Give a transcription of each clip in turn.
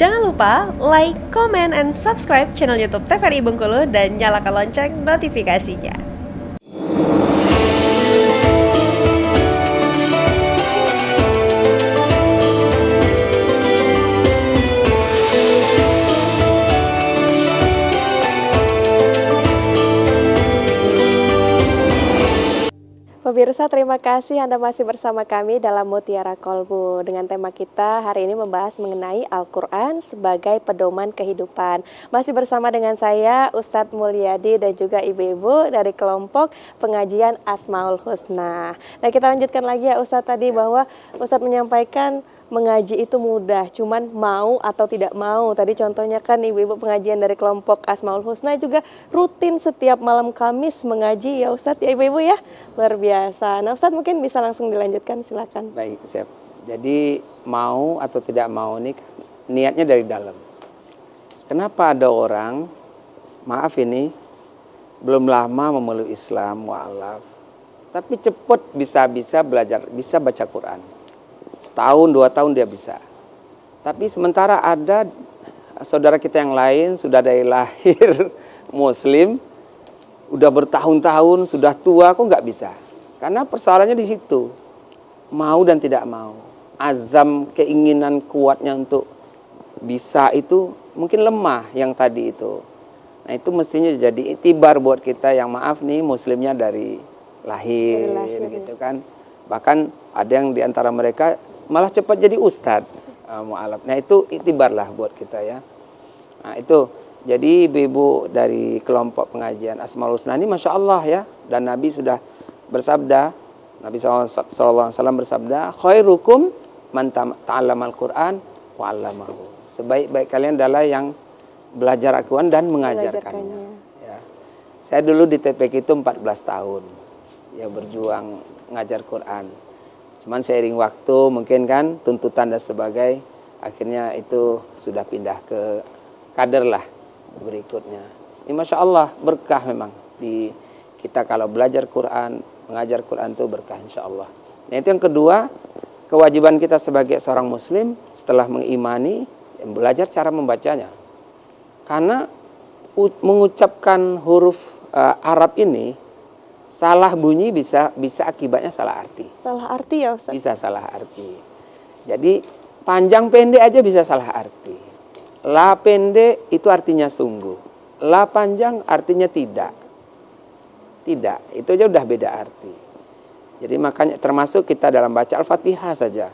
Jangan lupa like, comment, and subscribe channel YouTube TVRI Bengkulu dan nyalakan lonceng notifikasinya. Pemirsa, terima kasih Anda masih bersama kami dalam Mutiara Kolbu. Dengan tema kita hari ini membahas mengenai Al-Quran sebagai pedoman kehidupan. Masih bersama dengan saya, Ustadz Mulyadi dan juga ibu-ibu dari kelompok pengajian Asmaul Husna. Nah, kita lanjutkan lagi ya Ustadz tadi bahwa Ustadz menyampaikan mengaji itu mudah, cuman mau atau tidak mau. Tadi contohnya kan ibu-ibu pengajian dari kelompok Asmaul Husna juga rutin setiap malam Kamis mengaji ya Ustadz ya ibu-ibu ya. Luar biasa. Nah Ustadz mungkin bisa langsung dilanjutkan, silakan. Baik, siap. Jadi mau atau tidak mau ini niatnya dari dalam. Kenapa ada orang, maaf ini, belum lama memeluk Islam, wa'alaf, tapi cepat bisa belajar, bisa baca Quran. Setahun, 2 tahun dia bisa. Tapi sementara ada saudara kita yang lain sudah dari lahir Muslim, udah bertahun-tahun, sudah tua, kok nggak bisa? Karena persoalannya di situ, mau dan tidak mau. Azam, keinginan kuatnya untuk bisa itu mungkin lemah yang tadi itu. Nah itu mestinya jadi itibar buat kita yang maaf nih Muslimnya dari lahir gitu kan. Bahkan ada yang diantara mereka malah cepat jadi ustadz, mu'alaf. Nah itu itibar lah buat kita ya. Nah itu, jadi ibu-ibu dari kelompok pengajian Asmaul Husna ini Masya Allah ya. Dan Nabi sudah bersabda, Nabi SAW bersabda, khairukum man ta'allamal Qur'an wa 'allamahu. Sebaik-baik kalian adalah yang belajar Al-Quran dan mengajarkannya. Ya. Saya dulu di TPK itu 14 tahun ya berjuang ngajar Quran. Cuman seiring waktu mungkin kan tuntutan dan sebagai akhirnya itu sudah pindah ke kader lah berikutnya. Ini Masya Allah berkah memang di kita kalau belajar Quran, mengajar Quran itu berkah insya Allah. Nah itu yang kedua, kewajiban kita sebagai seorang Muslim setelah mengimani belajar cara membacanya. Karena mengucapkan huruf Arab ini salah bunyi bisa akibatnya salah arti. Salah arti ya Ustaz? Bisa salah arti. Jadi panjang pendek aja bisa salah arti. La pendek itu artinya sungguh. La panjang artinya tidak. Tidak, itu aja udah beda arti. Jadi makanya termasuk kita dalam baca Al-Fatihah saja.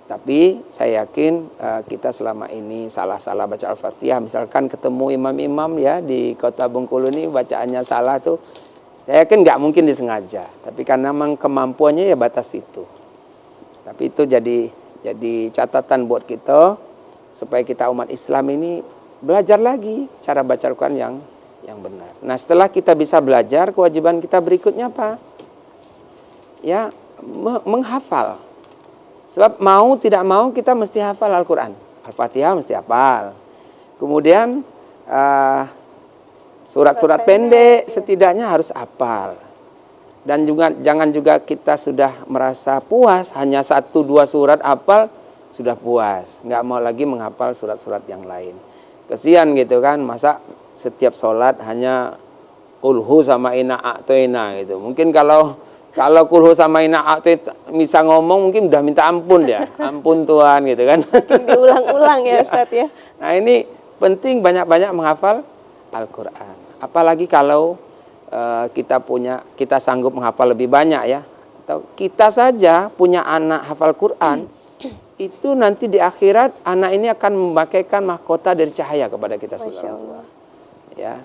Tapi saya yakin kita selama ini salah-salah baca Al-Fatihah. Misalkan ketemu imam-imam ya di kota Bengkulu ini bacaannya salah tuh. Saya yakin nggak mungkin disengaja, tapi karena memang kemampuannya ya batas itu. Tapi itu jadi catatan buat kita supaya kita umat Islam ini belajar lagi cara baca Al-Quran yang benar. Nah setelah kita bisa belajar, kewajiban kita berikutnya apa? Ya menghafal. Sebab mau tidak mau kita mesti hafal Al-Quran. Al-Fatihah mesti hafal. Kemudian surat-surat pendek setidaknya harus hafal. Dan juga jangan juga kita sudah merasa puas hanya 1-2 surat hafal sudah puas, nggak mau lagi menghafal surat-surat yang lain. Kesian gitu kan, masa setiap sholat hanya kulhu sama ina a'toina gitu. Mungkin kalau kulhu sama ina a'toina bisa ngomong mungkin udah minta ampun ya, ampun Tuhan gitu kan. Mungkin diulang-ulang ya Ustaz ya. Nah ini penting banyak-banyak menghafal Al-Quran. Apalagi kalau kita sanggup menghafal lebih banyak ya. Atau kita saja punya anak hafal Quran, itu nanti di akhirat anak ini akan memakaikan mahkota dari cahaya kepada kita sebenarnya. Ya.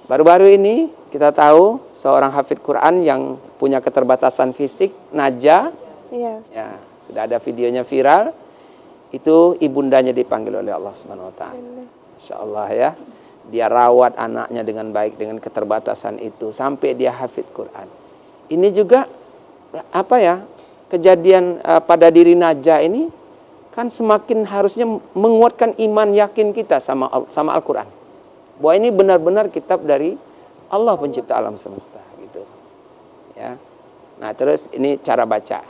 Baru-baru ini kita tahu seorang hafid Quran yang punya keterbatasan fisik, Najah. Iya. Ya, sudah ada videonya viral. Itu ibundanya dipanggil oleh Allah Subhanahu wa taala. Insyaallah ya. Dia rawat anaknya dengan baik dengan keterbatasan itu sampai dia hafid Quran. Ini juga apa ya? Kejadian pada diri Najah ini kan semakin harusnya menguatkan iman yakin kita sama Al-Quran. Bahwa ini benar-benar kitab dari Allah pencipta alam semesta gitu. Ya. Nah, terus ini cara baca.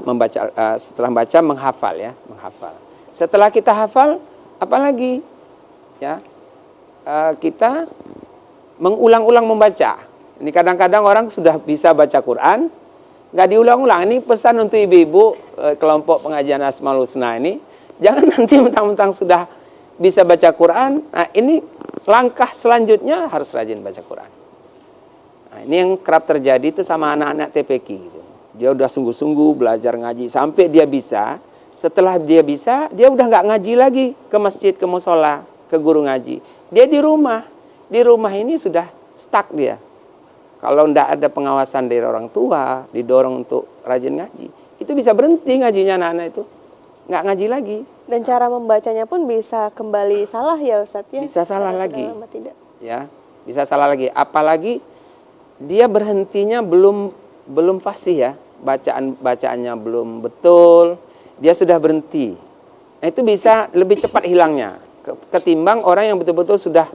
Membaca setelah baca menghafal ya, menghafal. Setelah kita hafal, apalagi ya kita mengulang-ulang membaca. Ini kadang-kadang orang sudah bisa baca Quran, nggak diulang-ulang. Ini pesan untuk ibu-ibu kelompok pengajian Asmaul Husna ini, jangan nanti mentang-mentang sudah bisa baca Quran. Nah, ini langkah selanjutnya harus rajin baca Quran. Nah, ini yang kerap terjadi itu sama anak-anak TPQ gitu. Dia udah sungguh-sungguh belajar ngaji sampai dia bisa. Setelah dia bisa, dia udah nggak ngaji lagi ke masjid, ke musola, ke guru ngaji. Dia di rumah. Di rumah ini sudah stuck dia. Kalau ndak ada pengawasan dari orang tua, didorong untuk rajin ngaji, itu bisa berhenti ngajinya anak-anak itu. Nggak ngaji lagi. Dan cara membacanya pun bisa kembali salah ya Ustadz ya? Bisa salah Karena lagi. sudah lama tidak. Ya, bisa salah lagi. Apalagi dia berhentinya belum fasih ya. Bacaannya belum betul. Dia sudah berhenti. Nah, itu bisa lebih cepat hilangnya ketimbang orang yang betul-betul sudah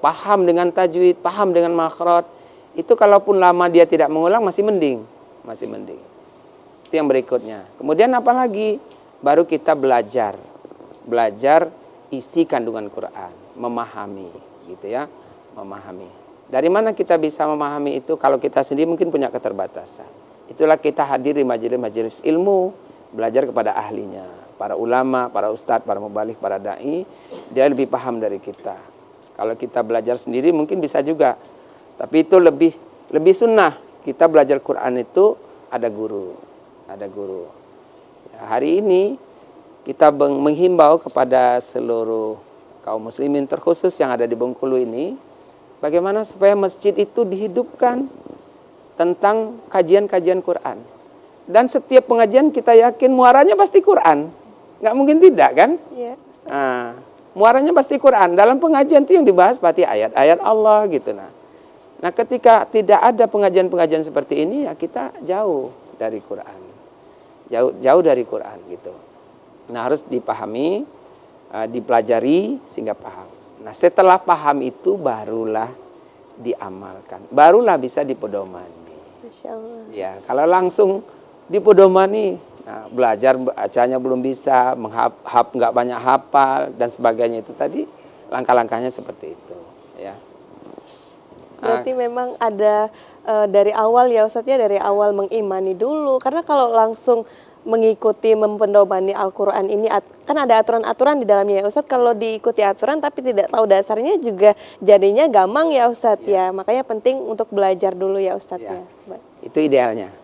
paham dengan tajwid, paham dengan makhraj. Itu kalaupun lama dia tidak mengulang masih mending. Itu yang berikutnya. Kemudian apalagi? Baru kita belajar isi kandungan Quran, memahami gitu ya, memahami. Dari mana kita bisa memahami itu? Kalau kita sendiri mungkin punya keterbatasan. Itulah kita hadir di majelis-majelis ilmu, belajar kepada ahlinya, para ulama, para ustadz, para mubalik, para dai, dia lebih paham dari kita. Kalau kita belajar sendiri mungkin bisa juga. Tapi itu lebih sunnah. Kita belajar Quran itu ada guru. Ya, hari ini kita menghimbau kepada seluruh kaum muslimin terkhusus yang ada di Bengkulu ini, bagaimana supaya masjid itu dihidupkan tentang kajian-kajian Quran. Dan setiap pengajian kita yakin muaranya pasti Quran. Nggak mungkin tidak kan? Iya. Nah, muaranya pasti Quran. Dalam pengajian itu yang dibahas pasti ayat-ayat Allah gitu. Nah, ketika tidak ada pengajian-pengajian seperti ini, ya kita jauh dari Quran. Jauh dari Quran gitu. Nah, harus dipahami, dipelajari sehingga paham. Nah, setelah paham itu barulah diamalkan. Barulah bisa dipedomani. Masya Allah. Ya, kalau langsung dipedomani, nah, belajar bacanya belum bisa, nggak banyak hafal dan sebagainya, itu tadi langkah-langkahnya seperti itu ya. Berarti memang ada dari awal ya Ustadz ya, dari awal mengimani dulu. Karena kalau langsung mengikuti mempedomani Al-Quran ini kan ada aturan-aturan di dalamnya ya Ustadz. Kalau diikuti aturan tapi tidak tahu dasarnya juga jadinya gampang ya Ustadz ya. Makanya penting untuk belajar dulu ya Ustadz ya. Itu idealnya.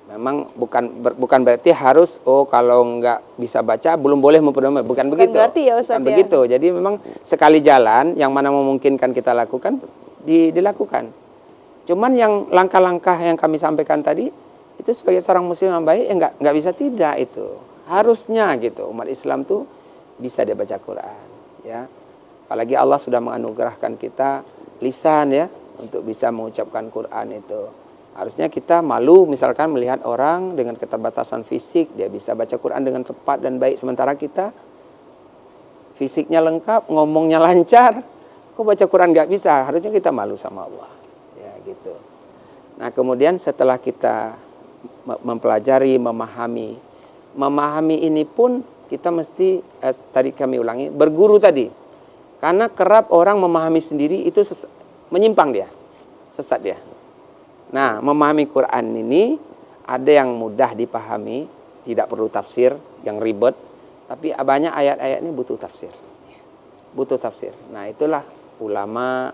Memang bukan berarti harus kalau nggak bisa baca belum boleh mempedomani, bukan begitu. Berarti ya Ustadz bukan begitu. Jadi memang sekali jalan yang mana memungkinkan kita lakukan dilakukan. Cuman yang langkah-langkah yang kami sampaikan tadi itu sebagai seorang muslim yang baik ya nggak bisa tidak itu. Harusnya gitu umat Islam tuh bisa dia baca Quran ya. Apalagi Allah sudah menganugerahkan kita lisan ya untuk bisa mengucapkan Quran itu. Harusnya kita malu misalkan melihat orang dengan keterbatasan fisik dia bisa baca Quran dengan tepat dan baik, sementara kita fisiknya lengkap, ngomongnya lancar, kok baca Quran nggak bisa. Harusnya kita malu sama Allah ya gitu. Nah, kemudian setelah kita mempelajari, memahami ini pun kita mesti tadi kami ulangi, berguru tadi. Karena kerap orang memahami sendiri itu menyimpang dia, sesat dia. Nah, memahami Quran ini ada yang mudah dipahami, tidak perlu tafsir yang ribet, tapi banyak ayat-ayat ini butuh tafsir. Nah, itulah ulama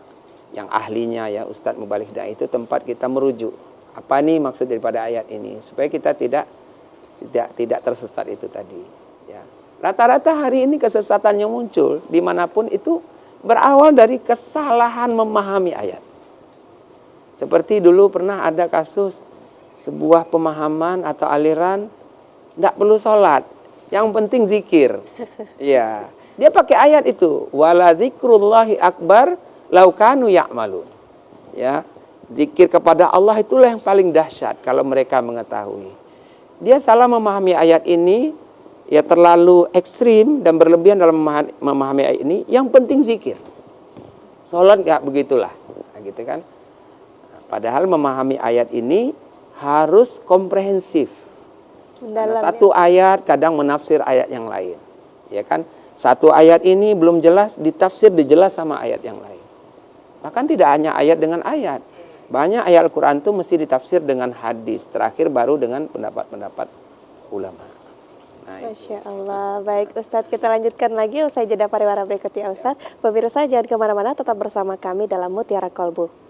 yang ahlinya ya Ustadz Mubalik Dai itu tempat kita merujuk. Apa nih maksud daripada ayat ini supaya kita tidak tersesat itu tadi ya. Rata-rata hari ini kesesatan yang muncul dimanapun itu berawal dari kesalahan memahami ayat. Seperti dulu pernah ada kasus sebuah pemahaman atau aliran tidak perlu sholat, yang penting zikir. Ya, dia pakai ayat itu wala dzikrullahi akbar lau kanu ya'malun. Ya, zikir kepada Allah itulah yang paling dahsyat kalau mereka mengetahui. Dia salah memahami ayat ini, ya terlalu ekstrim dan berlebihan dalam memahami ayat ini. Yang penting zikir. Sholat nggak begitulah, nah, gitu kan? Padahal memahami ayat ini harus komprehensif. Mendalam, Karena satu ayat kadang menafsir ayat yang lain. Ya kan? Satu ayat ini belum jelas, ditafsir dijelas sama ayat yang lain. Bahkan tidak hanya ayat dengan ayat. Banyak ayat Al-Quran itu mesti ditafsir dengan hadis. Terakhir baru dengan pendapat-pendapat ulama. Nah, Masya Allah. Baik Ustadz, kita lanjutkan lagi usai jeda pariwara berikut ya Ustadz. Pemirsa jangan kemana-mana, tetap bersama kami dalam Mutiara Kolbu.